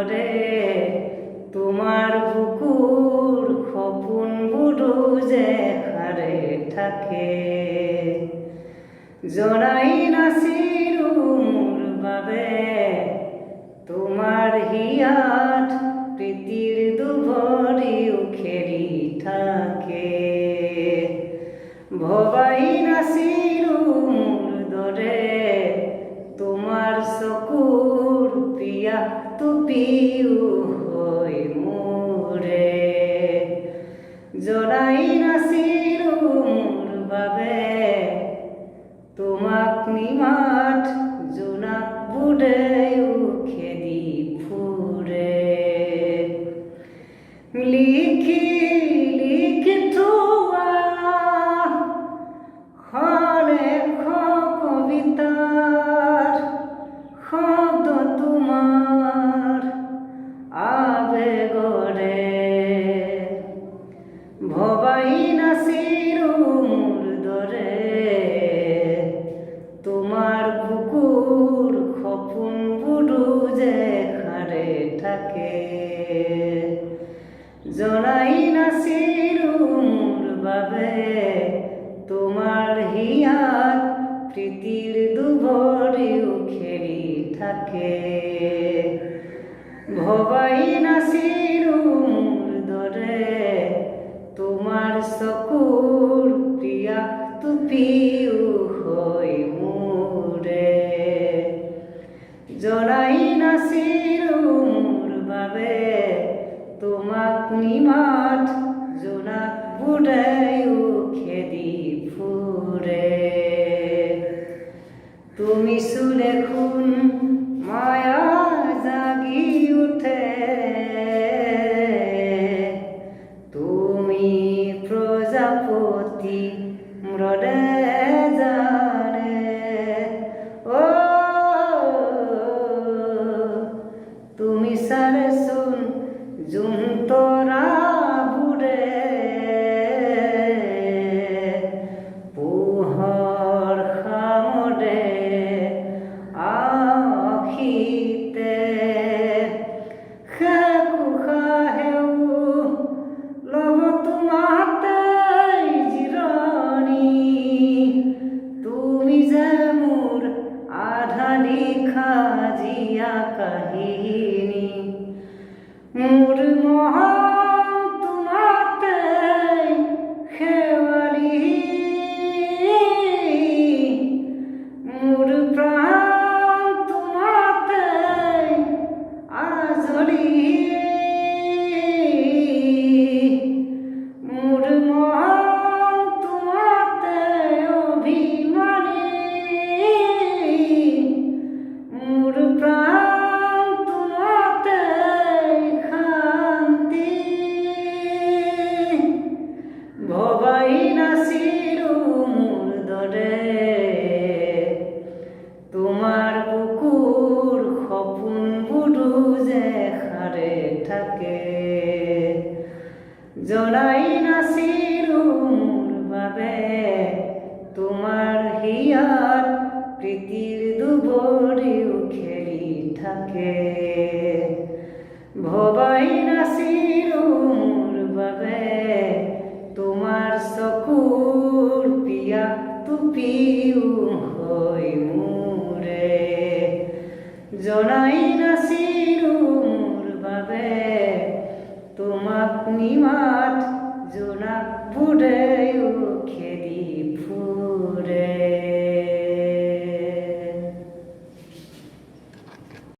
দরে তোমার বুকুর খপুন বুড়ো যে হারে থাকে জড়াই নাচিৰো মোৰ বাবে তোমাৰ হিয়াত প্ৰীতিৰ দুভৰি উখেৰি থাকে ভবাই নাচিৰো মোৰ দৰে তোমাৰ চকুৰ পিয়া টুপিও হৈ মোৰে জড়াই নাচিৰো মোৰ বাবে তোমাক নিমাত জোনাক বুড়েও খেদি ফুৰে লিখি লিখি থোৱা কবিতাৰ শব্দ তোমাৰ আবেগৰে ভবাই নাচিৰো মোৰ দৰে তোমার বুকুর খপুন বুড়ো যে হারে থাকে জড়াই নাচিৰো মোৰ বাবে তোমার হিয়াত প্ৰীতিৰ দুভৰি উখেৰি থাকে ভবাই নাচিৰো মোৰ দৰে তোমার চকুৰ প্ৰিয়া টুপিও হৈ মোৰে জড়াই নাচিৰো মোৰ বাবে তোমাক নিমাত জোনাক বুড়েও খেদি ফুৰে তুমি চুলে খুন মায়া জাগি উঠে তুমি প্রজাপতি মৃদে জানে ও তুমি সারে শুন জুন্তরা বুড়ে পোহর খামরে আখিতে খেকুখা হেউ লব তোমাতে জিৰণি তুমি যে মোৰ আধা লিখা জিয়া কাহিনী মোৰ মহন তোমাতে শেৱালি মোৰ প্ৰাণ তোমাতে আজলি মোৰ মন তোমাতে অভিমানী মোৰ প্ৰাণ তোমাতে শান্তি ভবাই নাচিৰো মোৰ দৰে তোমাৰ বুকুৰ সপোন বুড়ো যে হাৰে থাকে জড়াই নাচিৰো মোৰ বাবে তোমাৰ হিয়াত প্ৰীতিৰ দুভৰি উখেৰি থাকে ভবাই নাচিৰো মোৰ বাবে তোমাৰ চকুৰ পিয়া টুপিও হৈ মোৰে জড়াই নাচিৰো মোৰ বাবে তোমাক নিমাত জোনাক বুড়েও